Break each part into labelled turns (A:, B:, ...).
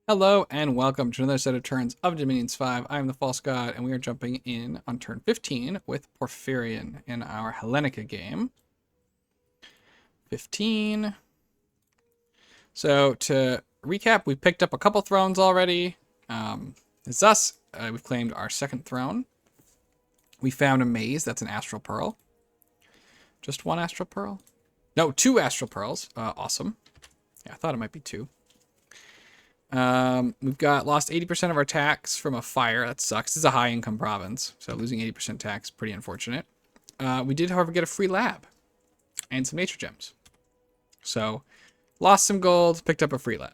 A: Hello and welcome to another set of turns of Dominions 5. I am the False God, and we are jumping in on turn 15 with Porphyrion in our Hellenica game. 15. So to recap, we've picked up a couple thrones already. It's us. We've claimed our second throne. We found a maze. That's an Astral Pearl. Just one Astral Pearl? No, two Astral Pearls. Awesome. Yeah, I thought it might be two. We've got lost 80% of our tax from a fire. That sucks. This is a high income province, so losing 80% tax, pretty unfortunate. We did, however, get a free lab and some nature gems. So lost some gold, picked up a free lab.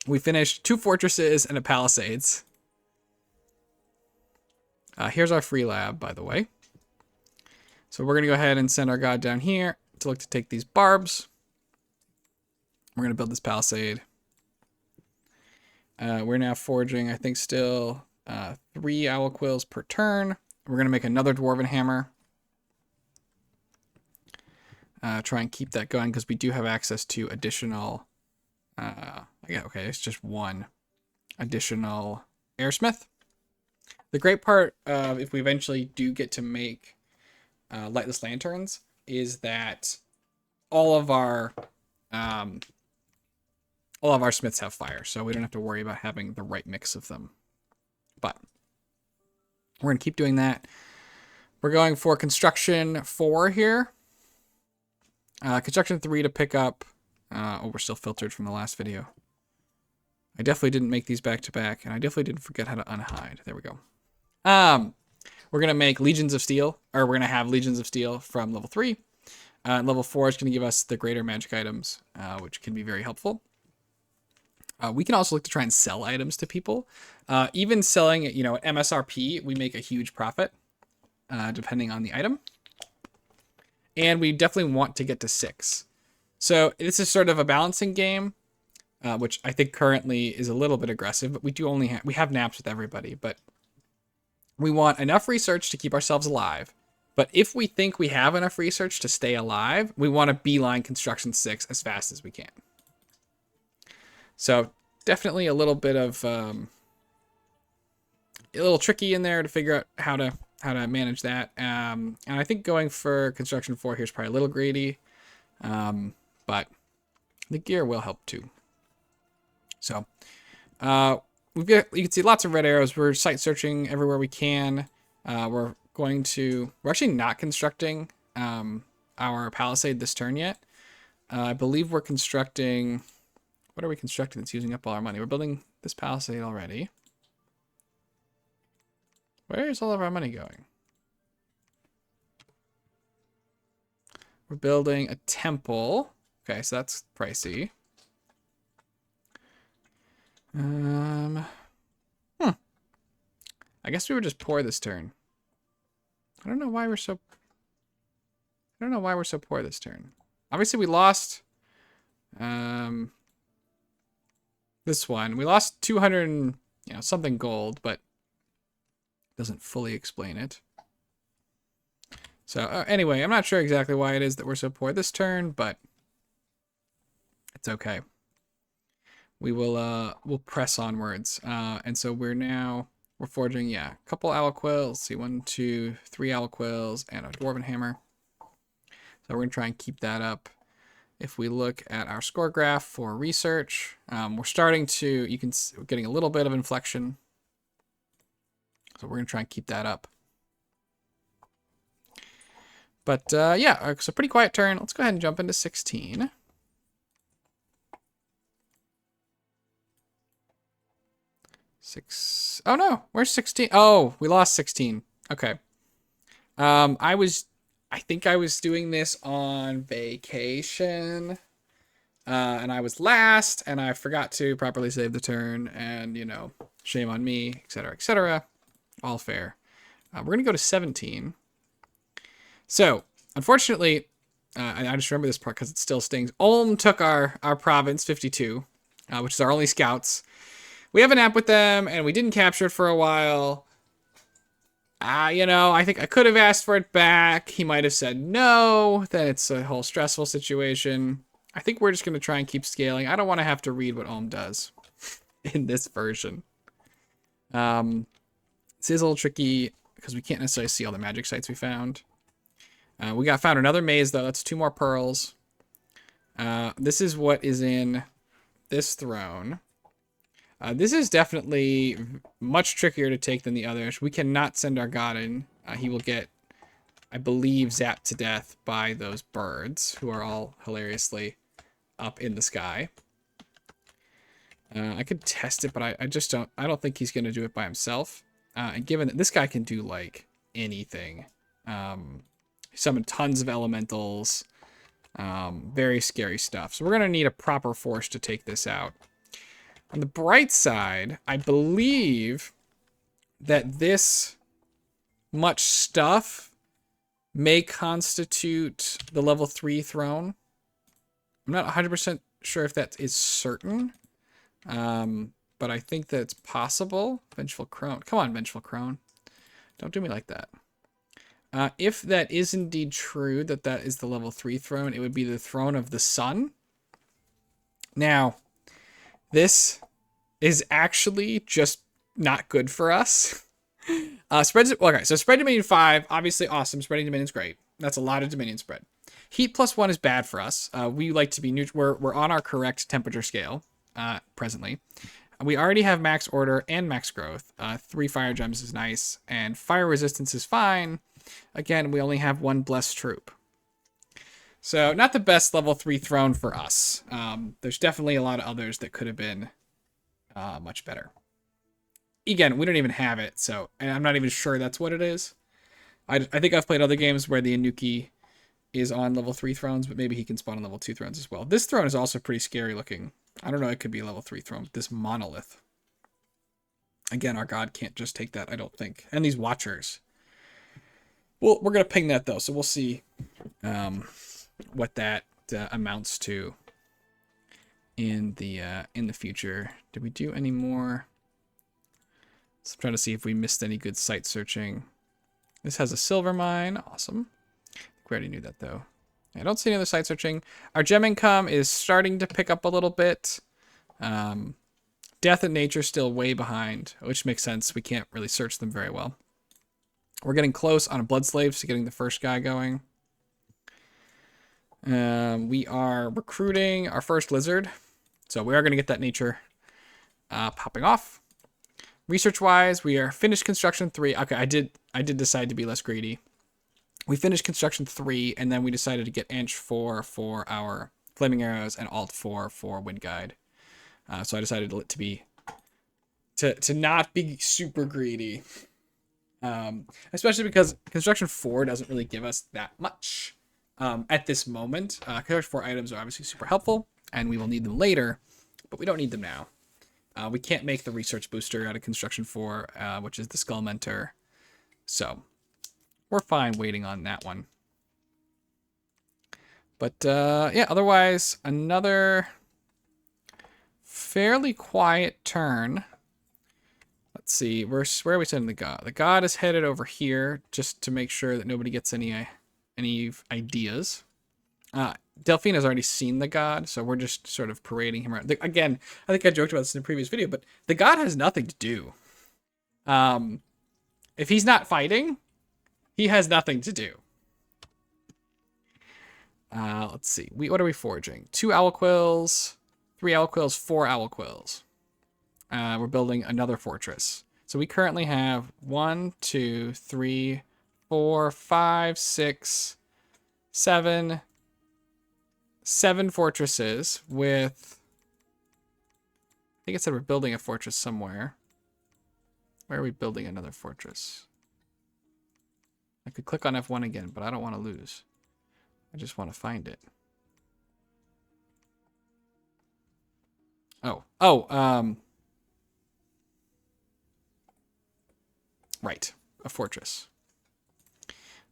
A: We finished 2 fortresses and a palisades. Here's our free lab, by the way. So we're going to go ahead and send our god down here to look to take these barbs. We're going to build this palisade. We're now forging, I think, still 3 owl quills per turn. We're going to make another dwarven hammer. Try and keep that going because we do have access to additional... okay, it's just 1 additional airsmith. The great part of if we eventually do get to make lightless lanterns is that all of our smiths have fire, so we don't have to worry about having the right mix of them. But we're going to keep doing that. We're going for construction 4 here. Construction 3 to pick up. We're still filtered from the last video. I definitely didn't make these back to back, and I definitely didn't forget how to unhide. There we go. We're going to make Legions of Steel, or we're going to have Legions of Steel from level 3. Level 4 is going to give us the greater magic items, which can be very helpful. We can also look to try and sell items to people. Even selling, at MSRP, we make a huge profit, depending on the item. And we definitely want to get to 6. So this is sort of a balancing game, which I think currently is a little bit aggressive, but we have naps with everybody, but we want enough research to keep ourselves alive. But if we think we have enough research to stay alive, we want to beeline construction 6 as fast as we can. So definitely a little bit of a little tricky in there to figure out how to manage that. And I think going for construction 4 here is probably a little greedy, but the gear will help too. So you can see lots of red arrows. We're site searching everywhere we can. We're actually not constructing our palisade this turn yet. I believe we're constructing. What are we constructing that's using up all our money? We're building this palisade already. Where is all of our money going? We're building a temple. Okay, so that's pricey. I guess we were just poor this turn. I don't know why we're so poor this turn. Obviously we lost this one. We lost 200 something gold, but doesn't fully explain it. So anyway, I'm not sure exactly why it is that we're so poor this turn, but it's okay. We'll press onwards. And so we're forging, a couple owl quills. Let's see, 1, 2, 3 owl quills and a dwarven hammer. So we're gonna try and keep that up. If we look at our score graph for research, we're starting to, we're getting a little bit of inflection. So we're gonna try and keep that up. But so pretty quiet turn. Let's go ahead and jump into 16. Oh no, where's 16? Oh, we lost 16. Okay. I think I was doing this on vacation. And I was last, and I forgot to properly save the turn, and, shame on me, etc., etc. All fair. We're going to go to 17. So, unfortunately, I just remember this part because it still stings. Ulm took our province, 52, which is our only scouts. We have an app with them, and we didn't capture it for a while. I think I could have asked for it back. He might have said no. Then it's a whole stressful situation. I think we're just going to try and keep scaling. I don't want to have to read what Ulm does. in this version. This is a little tricky because we can't necessarily see all the magic sites we found. We found another maze, though. That's 2 more pearls. This is what is in this throne. This is definitely much trickier to take than the others. We cannot send our god in. He will get, I believe, zapped to death by those birds, who are all hilariously up in the sky. I could test it, but I don't think he's going to do it by himself. And given that this guy can do, like, anything. Summon tons of elementals. Very scary stuff. So we're going to need a proper force to take this out. On the bright side, I believe that this much stuff may constitute the level 3 throne. I'm not 100% sure if that is certain. But I think that it's possible. Vengeful Crone. Come on, Vengeful Crone. Don't do me like that. If that is indeed true, that is the level 3 throne, it would be the Throne of the Sun. Now, this is actually just not good for us. Okay, so spread Dominion 5, obviously awesome. Spreading Dominion is great. That's a lot of Dominion spread. Heat +1 is bad for us. We like to be neutral. We're on our correct temperature scale presently. We already have max order and max growth. 3 fire gems is nice, and fire resistance is fine. Again, we only have 1 blessed troop. So not the best level 3 throne for us. There's definitely a lot of others that could have been much better. Again, we don't even have it, so and I'm not even sure that's what it is. I think I've played other games where the Anuki is on level 3 thrones, but maybe he can spawn on level 2 thrones as well. This throne is also pretty scary looking. I don't know, it could be a level 3 throne. This monolith. Again, our god can't just take that, I don't think. And these watchers. Well, we're going to ping that, though, so we'll see what that amounts to in the future. Did we do any more? Let's try to see if we missed any good site searching. This has a silver mine. Awesome. We already knew that, though. I don't see any other site searching. Our gem income is starting to pick up a little bit. Death and nature still way behind, which makes sense. We can't really search them very well. We're getting close on a blood slaves to getting the first guy going. We are recruiting our first lizard. So we are going to get that nature popping off. Research-wise, we are finished construction 3. Okay, I did decide to be less greedy. We finished construction 3, and then we decided to get Inch 4 for our flaming arrows and Alt 4 for wind guide. So I decided to not be super greedy, especially because construction 4 doesn't really give us that much at this moment. Construction 4 items are obviously super helpful, and we will need them later, but we don't need them now. We can't make the research booster out of construction 4, which is the skull mentor, so we're fine waiting on that one. But yeah, otherwise, another fairly quiet turn. Let's see, where are we sending the god? The god is headed over here just to make sure that nobody gets any ideas. Delphina's already seen the god, so we're just sort of parading him around. Again, I think I joked about this in a previous video, but the god has nothing to do. If he's not fighting, he has nothing to do. Let's see. What are we forging? 2 owl quills, 3 owl quills, 4 owl quills. We're building another fortress. So we currently have 1, 2, 3, 4, 5, 6, 7 fortresses with... I think it said we're building a fortress somewhere. Where are we building another fortress? I could click on F1 again, but I don't want to lose. I just want to find it. Right, a fortress.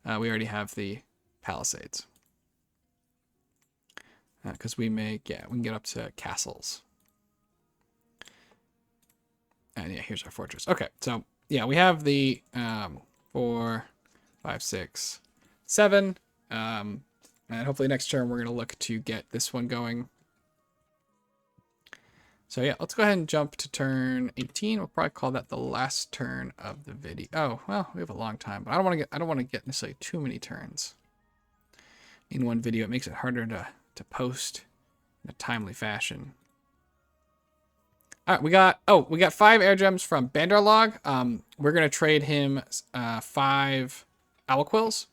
A: We already have the palisades. Because we can get up to castles. And yeah, here's our fortress. Okay, so yeah, we have the 4, 5, 6, 7. And hopefully next turn we're going to look to get this one going. So yeah, let's go ahead and jump to turn 18. We'll probably call that the last turn of the video. Oh, well, we have a long time, but I don't want to get necessarily too many turns in one video. It makes it harder to post in a timely fashion. All right, we got 5 air gems from Bandarlog. We're gonna trade him 5 Aliquils.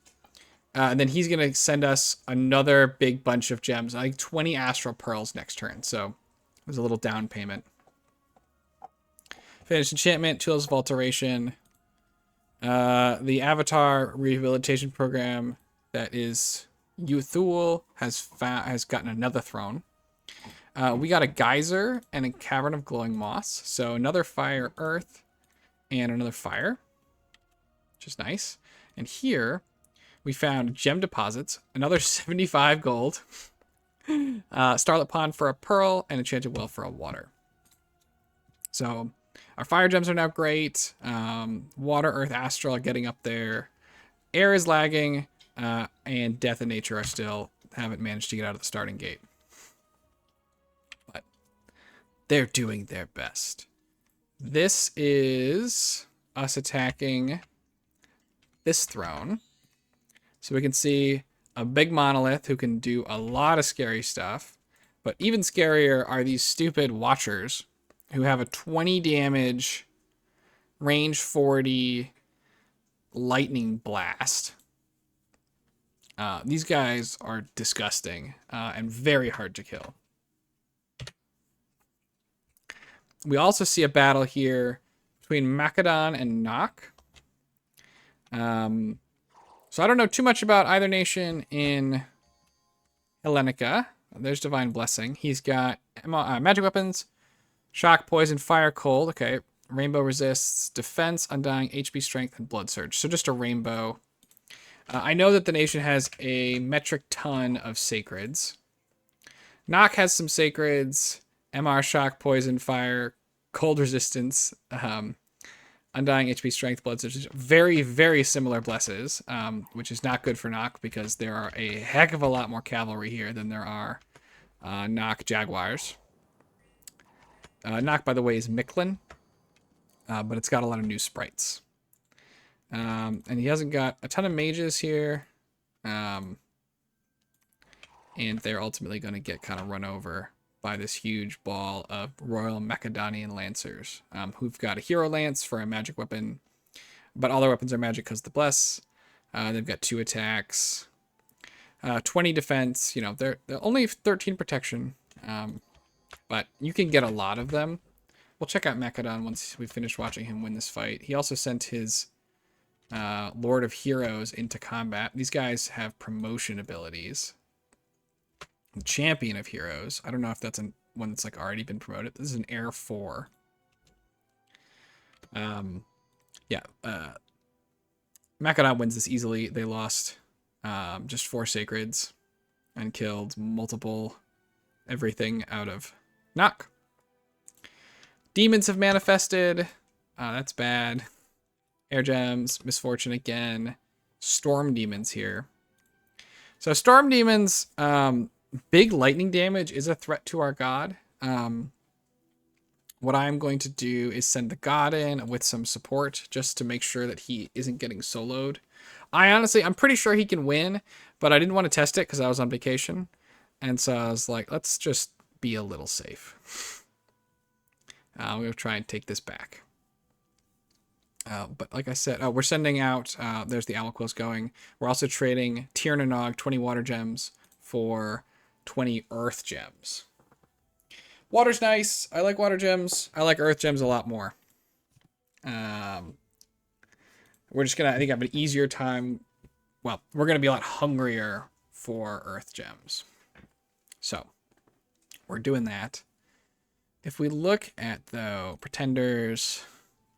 A: And then he's gonna send us another big bunch of gems, like 20 Astral Pearls next turn. So there's a little down payment. Finished enchantment, tools of alteration. The Avatar rehabilitation program that is Youthul has gotten another throne. We got a geyser and a cavern of glowing moss. So another fire, earth, and another fire, which is nice. And here we found gem deposits, another 75 gold, Starlit Pond for a pearl, and Enchanted Well for a water. So our fire gems are now great. Water, earth, astral are getting up there. Air is lagging, and death and nature are still haven't managed to get out of the starting gate. But they're doing their best. This is us attacking this throne. So we can see a big monolith who can do a lot of scary stuff. But even scarier are these stupid watchers who have a 20 damage, range 40, lightning blast. These guys are disgusting and very hard to kill. We also see a battle here between Macedon and Nock. So I don't know too much about either nation in Hellenica. There's Divine Blessing. He's got magic weapons, shock, poison, fire, cold. Okay. Rainbow resists, defense, undying, HP strength, and blood surge. So just a rainbow. I know that the nation has a metric ton of sacreds. Nock has some sacreds, MR, shock, poison, fire, cold resistance, undying, HP strength, blood surge. Very, very similar blesses, which is not good for Nock because there are a heck of a lot more cavalry here than there are Nock Jaguars. Nock, by the way, is Micklin, but it's got a lot of new sprites. And he hasn't got a ton of mages here. And they're ultimately going to get kind of run over by this huge ball of Royal Macedonian Lancers, who've got a Hero Lance for a magic weapon, but all their weapons are magic because of the Bless. They've got 2 attacks, 20 defense. You know, they're only 13 protection, but you can get a lot of them. We'll check out Macedon once we finish watching him win this fight. He also sent his Lord of Heroes into combat. These guys have promotion abilities. Champion of Heroes. I don't know if that's one that's like already been promoted. This is an Air 4. Macedon wins this easily. They lost just 4 sacreds and killed multiple everything out of Nock. Demons have manifested. That's bad. Air gems, misfortune again. Storm demons here. So storm demons, big lightning damage is a threat to our god. What I'm going to do is send the god in with some support just to make sure that he isn't getting soloed. I'm pretty sure he can win, but I didn't want to test it because I was on vacation. And so I was like, let's just be a little safe. I'm going to try and take this back. But like I said, we're sending out, there's the Aliquils going. We're also trading Tiernanog 20 water gems for 20 earth gems. Water's nice. I like water gems. I like earth gems a lot more. We're just going to, I think, have an easier time. Well, we're going to be a lot hungrier for earth gems. So we're doing that. If we look at, though, Pretenders,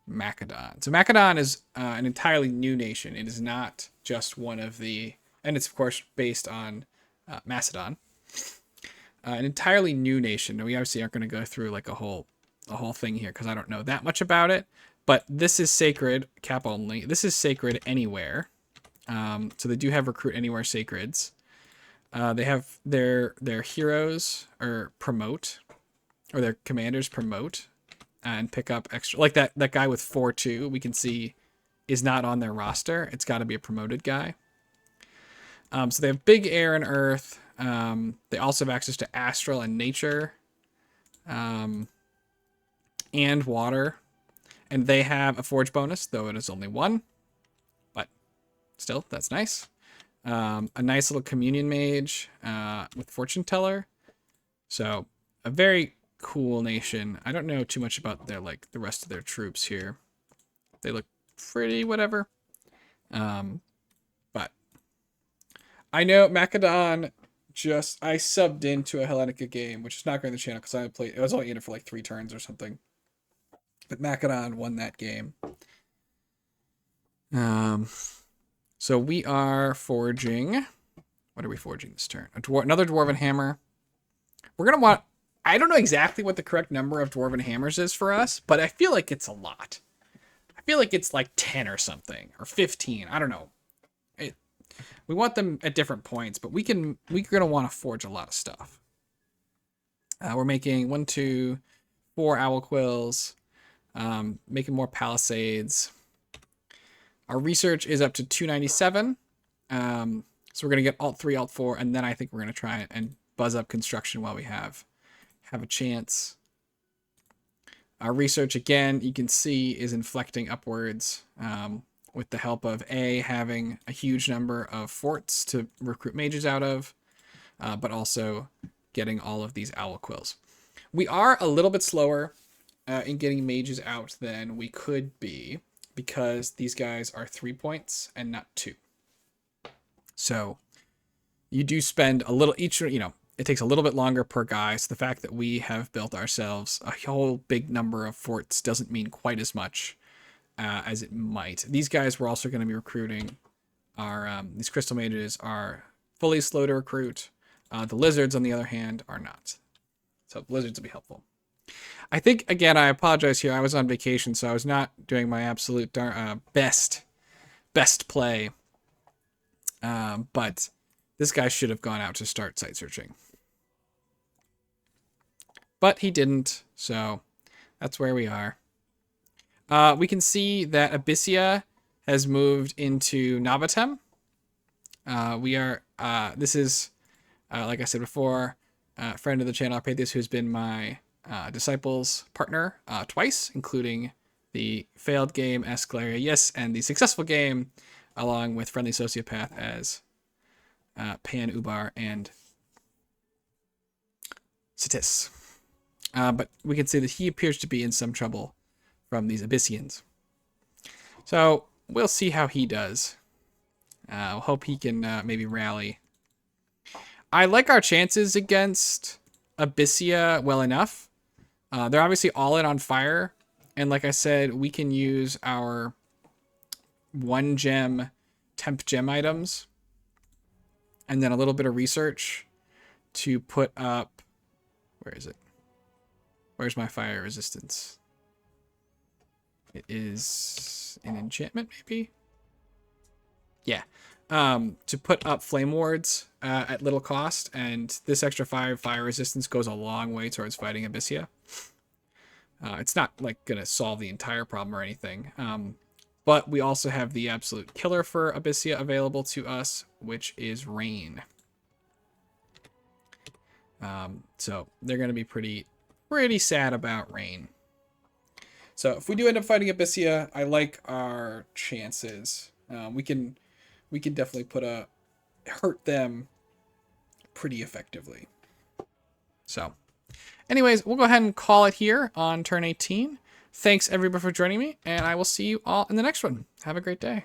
A: Macedon. So Macedon is an entirely new nation. It is not just one of the, and it's of course based on Macedon. An entirely new nation. We obviously aren't going to go through like a whole thing here because I don't know that much about it. But this is sacred, cap only. This is sacred anywhere. So they do have recruit anywhere sacreds. They have their heroes or promote. or their commanders promote and pick up extra, like that guy with 4-2, we can see is not on their roster. It's got to be a promoted guy. So they have big air and earth. They also have access to astral and nature, and water. And they have a forge bonus, though it is only 1. But still, that's nice. A nice little communion mage with fortune teller. So a very cool nation. I don't know too much about their the rest of their troops here. They look pretty whatever. But I know Macedon I subbed into a Hellenica game, which is not going to the channel because I was only in it for like 3 turns or something. But Macedon won that game. So we are forging. What are we forging this turn? Another dwarven hammer. We're gonna want. I don't know exactly what the correct number of dwarven hammers is for us, but I feel like it's a lot. I feel like it's like 10 or something, or 15. I don't know. We want them at different points, but we're gonna want to forge a lot of stuff. We're making 1, 2, 4 owl quills. Making more palisades. Our research is up to 297. So we're going to get Alt 3, Alt 4, and then I think we're going to try and buzz up construction while we have a chance. Our research, again, you can see is inflecting upwards with the help of having a huge number of forts to recruit mages out of, but also getting all of these owl quills. We are a little bit slower in getting mages out than we could be because these guys are 3 points and not 2. So you do spend a little each, it takes a little bit longer per guy. So the fact that we have built ourselves a whole big number of forts doesn't mean quite as much as it might. These guys we're also going to be recruiting these crystal mages are fully slow to recruit. The lizards, on the other hand, are not. So the lizards will be helpful. I think, again, I apologize here. I was on vacation, so I was not doing my absolute best play. But this guy should have gone out to start site searching. But he didn't, so that's where we are. We can see that Abyssia has moved into Nabatem. This is, like I said before, a friend of the channel, Arpathius, who's been my Disciples partner twice, including the failed game Escalaria, yes, and the successful game, along with Friendly Sociopath as Pan, Ubar, and Sitis. But we can see that he appears to be in some trouble from these Abyssians. So we'll see how he does. Hope he can maybe rally. I like our chances against Abyssia well enough. They're obviously all in on fire. And like I said, we can use our 1 gem temp gem items and then a little bit of research to put up, where is it? Where's my fire resistance? It is an enchantment, maybe? Yeah. To put up flame wards at little cost, and this extra 5 fire resistance goes a long way towards fighting Abyssia. It's not like gonna solve the entire problem or anything, but we also have the absolute killer for Abyssia available to us, which is Rain. So they're gonna be pretty sad about Rain. So if we do end up fighting Abyssia, I like our chances. We can definitely hurt them pretty effectively. So anyways, we'll go ahead and call it here on turn 18. Thanks everybody for joining me, and I will see you all in the next one. Have a great day.